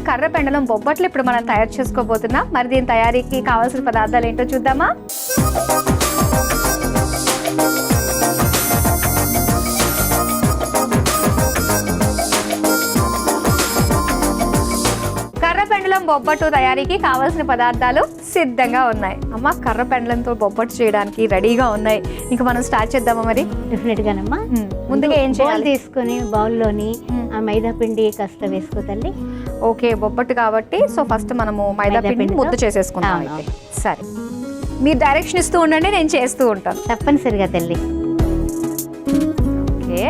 కర్ర పెండలం బొబ్బట్లు ఇప్పుడు మనం తయారు చేసుకోబోతున్నాం. మరి దీని తయారీకి కావాల్సిన పదార్థాలు ఏంటో చూద్దామా? కర్రపెండలం బొబ్బట్టు తయారీకి కావాల్సిన పదార్థాలు సిద్ధంగా ఉన్నాయి. అమ్మ, కర్రపెండలంతో బొబ్బట్టు చేయడానికి రెడీగా ఉన్నాయి. ఇంకా మనం స్టార్ట్ చేద్దామా? మరి డెఫినెట్ గానమ్మా. ముందుగా ఏం చేయాలి? తీసుకుని బౌల్లోని ఆ మైదా పిండి కాస్త వేసుకో తల్లి. ఓకే, బొబ్బట్టు కాబట్టి సో ఫస్ట్ మనము మైదా పిండి ముద్ద చేసేసుకుంటాం. అయితే సరే, మీరు డైరెక్షన్ ఇస్తూ ఉండండి, నేను చేస్తూ ఉంటాను. తప్పనిసరిగా తల్లి. ఓకే,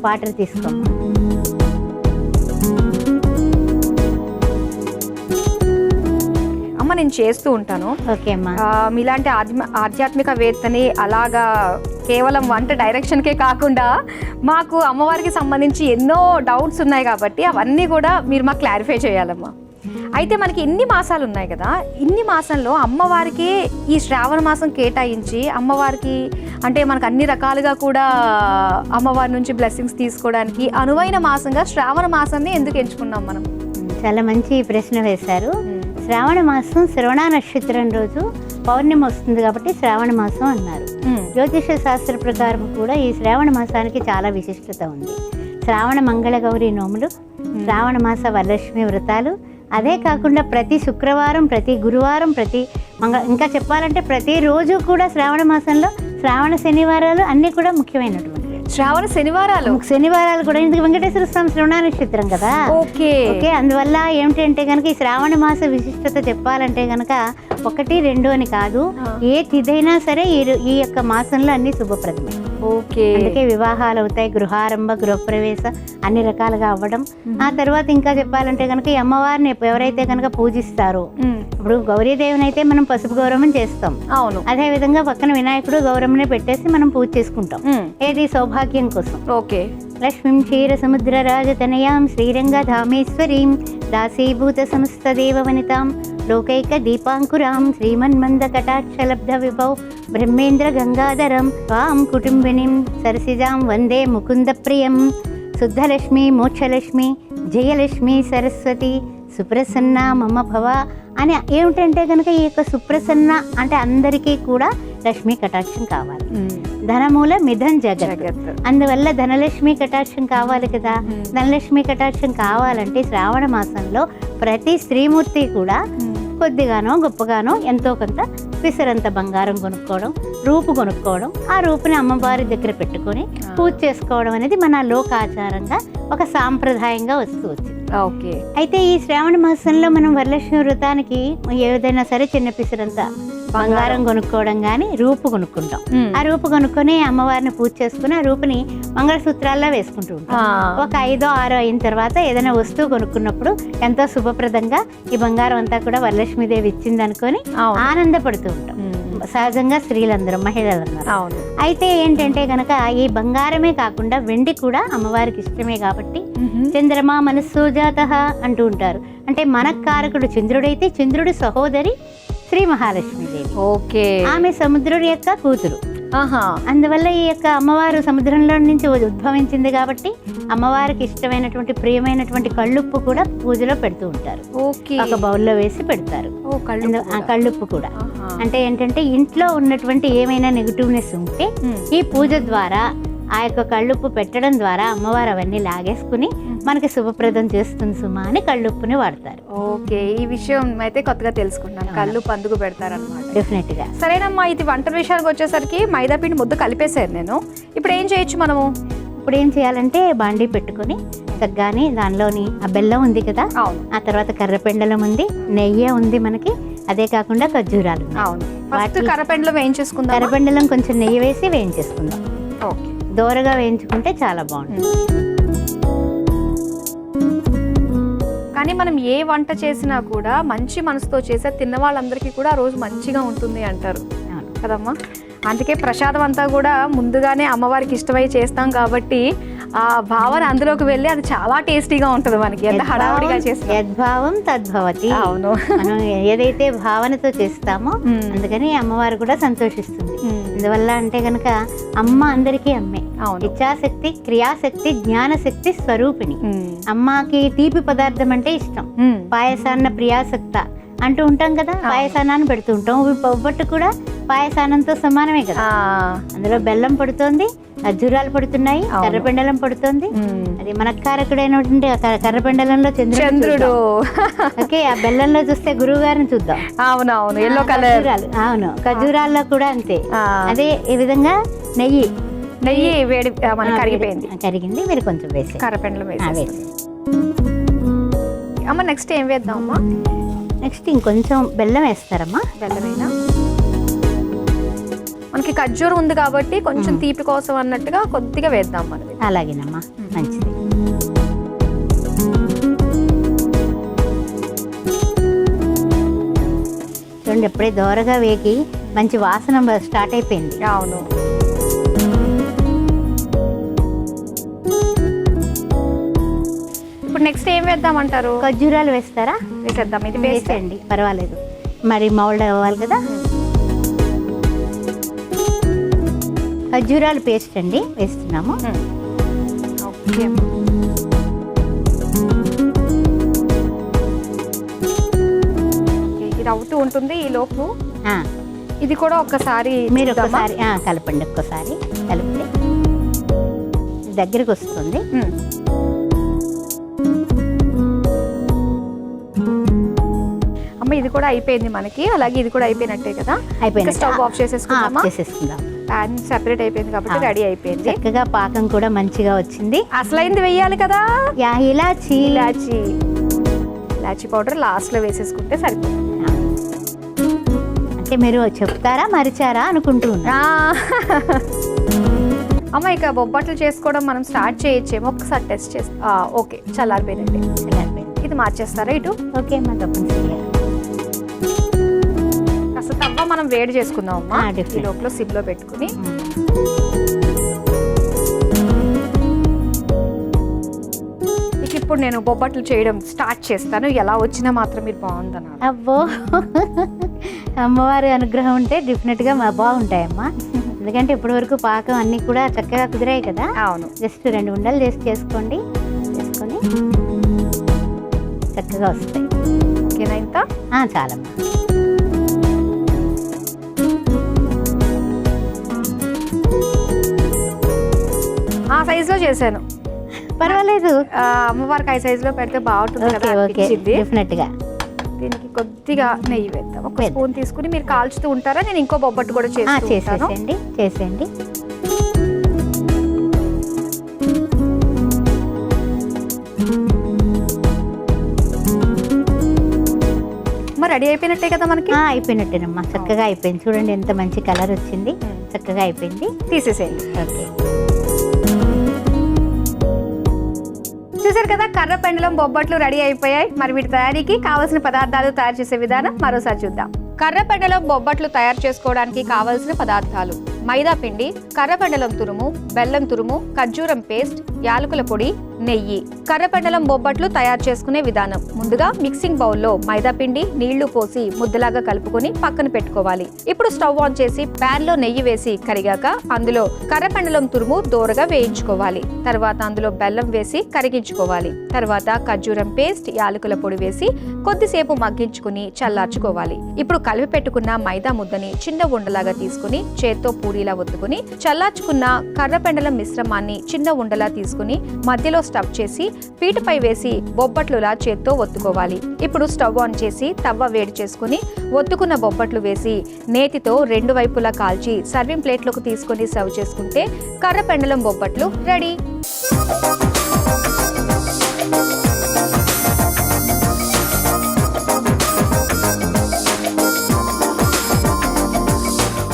వాటర్ తీసుకోమ్మా. అమ్మ, నేను చేస్తూ ఉంటాను. ఓకే అమ్మా. మీలాంటి ఆధ్యాత్మికవేత్తని అలాగా కేవలం వంట డైరెక్షన్కే కాకుండా మాకు అమ్మవారికి సంబంధించి ఎన్నో డౌట్స్ ఉన్నాయి కాబట్టి అవన్నీ కూడా మీరు మాకు క్లారిఫై చేయాలమ్మా. అయితే మనకి ఇన్ని మాసాలు ఉన్నాయి కదా, ఇన్ని మాసంలో అమ్మవారికి ఈ శ్రావణ మాసం కేటాయించి అమ్మవారికి అంటే మనకు అన్ని రకాలుగా కూడా అమ్మవారి నుంచి బ్లెస్సింగ్స్ తీసుకోవడానికి అనువైన మాసంగా శ్రావణ మాసాన్ని ఎందుకు ఎంచుకున్నాం మనం? చాలా మంచి ప్రశ్న వేశారు. శ్రావణ మాసం శ్రవణ నక్షత్రం రోజు పౌర్ణమి వస్తుంది కాబట్టి శ్రావణ మాసం అన్నారు. జ్యోతిష శాస్త్ర ప్రకారం కూడా ఈ శ్రావణ మాసానికి చాలా విశిష్టత ఉంది. శ్రావణ మంగళ గౌరి నోములు, శ్రావణ మాస వరలక్ష్మి వ్రతాలు, అదే కాకుండా ప్రతి శుక్రవారం, ప్రతి గురువారం, ఇంకా చెప్పాలంటే ప్రతిరోజు కూడా శ్రావణ మాసంలో శ్రావణ శనివారాలు అన్నీ కూడా ముఖ్యమైనటువంటి శ్రావణ శనివారాలు కూడా, ఎందుకు వెంకటేశ్వర స్వామి శ్రవణ నక్షత్రం కదా. ఓకే, అందువల్ల ఏమిటంటే కనుక ఈ శ్రావణ మాస విశిష్టత చెప్పాలంటే కనుక 1, 2 అని కాదు, ఏ తిథైనా సరే ఈ యొక్క మాసంలో అన్ని శుభప్రదమే. ఓకే, అందుకే వివాహాలు అవుతాయి, గృహారంభ, గృహప్రవేశ అన్ని రకాలుగా అవ్వడం. ఆ తర్వాత ఇంకా చెప్పాలంటే కనుక ఈ అమ్మవారిని ఎవరైతే కనుక పూజిస్తారో, ఇప్పుడు గౌరీదేవిని అయితే మనం పసుపు గౌరవం చేస్తాం. అవును, అదే విధంగా పక్కన వినాయకుడు గౌరమ్మని పెట్టేసి మనం పూజ చేసుకుంటాం. ఏది సౌభాగ్యం కోసం. ఓకే, లక్ష్మీం క్షీర సముద్ర రాజతనయాం శ్రీరంగ ధామేశ్వరీం దాసీభూత సమస్త దేవవనితాం లోకైక దీపాంకురాం శ్రీమన్మంద కటాక్షలబ్ధ విభౌ బ్రహ్మేంద్ర గంగాధరం త్వాం కుటుంబినిం సరసిజాం వందే ముకుంద ప్రియం శుద్ధలక్ష్మి మోక్షలక్ష్మి జయలక్ష్మి సరస్వతి సుప్రసన్న మమ భవ అని. ఏమిటంటే కనుక ఈ యొక్క సుప్రసన్న అంటే అందరికీ కూడా లక్ష్మీ కటాక్షం కావాలి. ధనమూల మిథన్ జగత్, అందువల్ల ధనలక్ష్మి కటాక్షం కావాలి కదా. ధనలక్ష్మి కటాక్షం కావాలంటే శ్రావణ మాసంలో ప్రతి స్త్రీమూర్తి కూడా కొద్దిగానో గొప్పగానో ఎంతో కొంత పిసరంత బంగారం కొనుక్కోవడం, రూపు కొనుక్కోవడం, ఆ రూపుని అమ్మవారి దగ్గర పెట్టుకొని పూజ చేసుకోవడం అనేది మన లోకాచారంగా ఒక సాంప్రదాయంగా వస్తూ వచ్చింది. ఓకే, అయితే ఈ శ్రావణ మాసంలో మనం వరలక్ష్మి వ్రతానికి ఏదైనా సరే చిన్న పిసరంత బంగారం కొనుక్కోవడం కానీ రూపు కొనుక్కుంటాం. ఆ రూపు కొనుక్కొని అమ్మవారిని పూజ చేసుకుని ఆ రూపుని మంగళసూత్రాల్లో వేసుకుంటూ ఉంటాం. ఒక 5, 6 అయిన తర్వాత ఏదైనా వస్తువు కొనుక్కున్నప్పుడు ఎంతో శుభప్రదంగా ఈ బంగారం అంతా కూడా వరలక్ష్మీదేవి ఇచ్చింది అనుకొని ఆనందపడుతూ ఉంటాం. సహజంగా స్త్రీలందరూ, మహిళలందరూ. అయితే ఏంటంటే కనుక ఈ బంగారమే కాకుండా వెండి కూడా అమ్మవారికి ఇష్టమే కాబట్టి చంద్రమా మనస్సు జాత అంటూ ఉంటారు. అంటే మనకారకుడు చంద్రుడైతే చంద్రుడి సహోదరి శ్రీ మహాలక్ష్మీదేవి. ఓకే, ఆమె సముద్రుడి యొక్క కూతురు. అందువల్ల ఈ యొక్క అమ్మవారు సముద్రంలో నుంచి ఉద్భవించింది కాబట్టి అమ్మవారికి ఇష్టమైనటువంటి ప్రియమైనటువంటి కళ్ళుప్పు కూడా పూజలో పెడుతూ ఉంటారు. ఒక బౌల్లో వేసి పెడతారు కళ్ళుప్పు కూడా. అంటే ఏంటంటే ఇంట్లో ఉన్నటువంటి ఏమైనా నెగిటివ్నెస్ ఉంటే ఈ పూజ ద్వారా ఆ యొక్క కళ్ళుప్పు పెట్టడం ద్వారా అమ్మవారు అవన్నీ లాగేసుకుని మనకి శుభప్రదం చేస్తుంది సుమా అని కళ్ళుప్పుని వాడతారు. ఓకే, ఈ విషయం అయితే కొత్తగా తెలుసుకున్నాను. కళ్ళుప్పు అందుకు పెడతారు అనమాట. డెఫినెట్ గా. సరేనమ్మా, ఇది వంట విషయానికి వచ్చేసరికి మైదా పిండి ముద్ద కలిపేశారు నేను. ఇప్పుడు ఏం చేయొచ్చు మనము? ఇప్పుడు ఏం చేయాలంటే బాండీ పెట్టుకొని చక్కగాని దానిలోని ఆ బెల్లం ఉంది కదా, ఆ తర్వాత కర్రపెండలం ఉంది, నెయ్యి ఉంది మనకి, అదే కాకుండా ఖర్జూరాలు. అవును, ఫస్ట్ కర్రపెండలం వేయించేసుకుందాం. కర్రపెండలం కొంచెం నెయ్యి వేసి వేయించేసుకుందాం. ఓకే, దోరగా వేయించుకుంటే చాలా బాగుంటుంది. కానీ మనం ఏ వంట చేసినా కూడా మంచి మనసుతో చేసే తిన్న వాళ్ళందరికీ కూడా ఆ రోజు మంచిగా ఉంటుంది అంటారు కదమ్మా. అందుకే ప్రసాదం అంతా కూడా ముందుగానే అమ్మవారికి ఇష్టమై చేస్తాం కాబట్టి ఆ భావన అందులోకి వెళ్ళి అది చాలా టేస్టీగా ఉంటుంది మనకి, ఎంత హడావుడిగా చేస్తాం. యద్భావం తద్భవతి. అవును, మనం ఏదైతే భావనతో చేస్తామో అందుకని అమ్మవారు కూడా సంతోషిస్తుంది. అందువల్ల అంటే కనుక అమ్మ అందరికీ అమ్మే. ఇచ్ఛాశక్తి, క్రియాశక్తి, జ్ఞానశక్తి స్వరూపిణి. అమ్మకి తీపి పదార్థం అంటే ఇష్టం. పాయసాన్న ప్రియాసక్త అంటూ ఉంటాం కదా, పాయసానాన్ని పెడుతూ ఉంటాం. బొబ్బట్టు కూడా పాయసానంతో సమానమే కదా. అందులో బెల్లం పడుతోంది, ఖర్జూరాలు పడుతున్నాయి, కర్రపెండలం పడుతోంది. అది మనకారకుడైనటువంటి కర్రపెండలంలో చంద్రుడు. ఓకే, ఆ బెల్లంలో చూస్తే గురువు గారిని చూద్దాం. అవునవును, ఎల్లో కలర్. అవును, ఖర్జూరాల్లో కూడా అంతే. అదే ఈ విధంగా నెయ్యి వేడి మనకి కరిగింది, మీరు కొంచెం వేసి కర్రపెండలం వేసి. అమ్మ నెక్స్ట్ ఏం వేద్దాం అమ్మా? నెక్స్ట్ ఇంకొంచెం బెల్లం వేస్తారమ్మా. బెల్లమైనా మనకి ఖర్జూరం ఉంది కాబట్టి కొంచెం తీపి కోసం అన్నట్టుగా కొద్దిగా వేద్దాం మనం. అలాగేనమ్మా, మంచిది. చూడండి, ఎప్పుడే దోరగా వేగి మంచి వాసన స్టార్ట్ అయిపోయింది. అవును, ఇప్పుడు నెక్స్ట్ ఏం వేద్దామంటారు? ఖర్జూరాలు వేస్తారా? వేసేద్దాం. ఇది వేసేయండి, పర్వాలేదు. మరి మౌల్డ్ అవ్వాలి కదా. ఖర్జూరాలు పేస్ట్ అండి వేస్తున్నాము. ఓకే, ఇది అవుతూ ఉంటుంది ఈ లోపు. ఇది కూడా ఒక్కసారి మీరు ఒక్కసారి కలపండి. ఒక్కసారి కలిపితే దగ్గరికి వస్తుంది. అమ్మ ఇది కూడా అయిపోయింది మనకి. అలాగే ఇది కూడా అయిపోయినట్టే కదా. అయిపోయింది. స్టవ్ ఆఫ్ చేసేసుకుందామా? చేసేసుకుందాం. ప్యాన్ సెపరేట్ అయిపోయింది కాబట్టి రెడీ అయిపోయింది. చక్కగా పాకం కూడా మంచిగా వచ్చింది. అసలైంది వెయ్యాలి కదా, ఇలాచి. ఇలాచి పౌడర్ లాస్ట్ లో వేసేసుకుంటే సరిపోతుంది. అంటే మీరు చెప్తారా మరిచారా అనుకుంటున్నా. అమ్మ ఇక బొబ్బట్లు చేసుకోవడం మనం స్టార్ట్ చేయొచ్చేమో, ఒకసారి టెస్ట్ చేస్తా. ఓకే, చల్లారిపోయినట్టే. ఇది మార్చేస్తారా ఇటు? ఓకే అమ్మా, తప్పనిసరిగా. కాస్త తవ్వ మనం వేడి చేసుకుందాం అమ్మా. ఈ లోపల సిమ్ లో పెట్టుకుని ఇప్పుడు నేను బొబ్బట్లు చేయడం స్టార్ట్ చేస్తాను. ఎలా వచ్చినా మాత్రం మీరు బాగుందన్నారు. అబ్బో, అమ్మవారి అనుగ్రహం ఉంటే డెఫినెట్గా బాగుంటాయమ్మా. ఎందుకంటే ఇప్పటి వరకు పాకం అన్నీ కూడా చక్కగా కుదిరాయి కదా. అవును, జస్ట్ 2 ఉండలు చేసుకొని చక్కగా వస్తాయి. ఓకేనా? ఇంత చాలమ్మా. ఆ సైజులో చేశాను, పర్వాలేదు. అమ్మవారికి ఆ సైజులో పెడితే బాగుంటుంది కదా. డెఫినెట్గా. దీనికి కొద్దిగా నెయ్యి వేద్దాం. ఒక స్పూన్ తీసుకుని మీరు కాల్చుతూ ఉంటారా? నేను ఇంకో బొబ్బట్టు కూడా చేసేయండి. రెడీ అయిపోయినట్టే కదా మనకి. అయిపోయినట్టేనమ్మా, చక్కగా అయిపోయింది. చూడండి ఎంత మంచి కలర్ వచ్చింది. చక్కగా అయిపోయింది. తీసేసేయండి. ఓకే, చూసారు కదా, కర్రపెండలం బొబ్బట్లు రెడీ అయిపోయాయి. మరి వీటి తయారీకి కావాల్సిన పదార్థాలు, తయారు చేసే విధానం మరోసారి చూద్దాం. కర్రపెండలం బొబ్బట్లు తయారు చేసుకోవడానికి కావలసిన పదార్థాలు: మైదా పిండి, కర్రపెండలం తురుము, బెల్లం తురుము, ఖర్జూరం పేస్ట్, యాలకుల పొడి, నెయ్యి. కర్రపెండలం బొబ్బట్లు తయారు చేసుకునే విధానం: ముందుగా మిక్సింగ్ బౌల్లో మైదా పిండి, నీళ్లు పోసి ముద్దలాగా కలుపుకొని పక్కన పెట్టుకోవాలి. ఇప్పుడు స్టవ్ ఆన్ చేసి ప్యాన్ లో నెయ్యి వేసి కరిగాక అందులో కర్రపెండలం తురుము దోరగా వేయించుకోవాలి. తర్వాత అందులో బెల్లం వేసి కరిగించుకోవాలి. తర్వాత ఖర్జూరం పేస్ట్, యాలకుల పొడి వేసి కొద్దిసేపు మగ్గించుకుని చల్లార్చుకోవాలి. ఇప్పుడు కలిపి పెట్టుకున్న మైదా ముద్దని చిన్న ఉండలాగా తీసుకుని చేత్తో పూరీలా ఒత్తుకుని చల్లార్చుకున్న కర్రపెండలం మిశ్రమాన్ని చిన్న ఉండలా తీసుకుని మధ్యలో స్టఫ్ చేసి పీటపై వేసి బొబ్బట్లులా చేత్తో ఒత్తుకోవాలి. ఇప్పుడు స్టవ్ ఆన్ చేసి తవ్వ వేడి చేసుకుని ఒత్తుకున్న బొబ్బట్లు వేసి నేతితో 2 వైపులా కాల్చి సర్వింగ్ ప్లేట్లోకి తీసుకుని సర్వ్ చేసుకుంటే కర్రపెండలం బొబ్బట్లు రెడీ.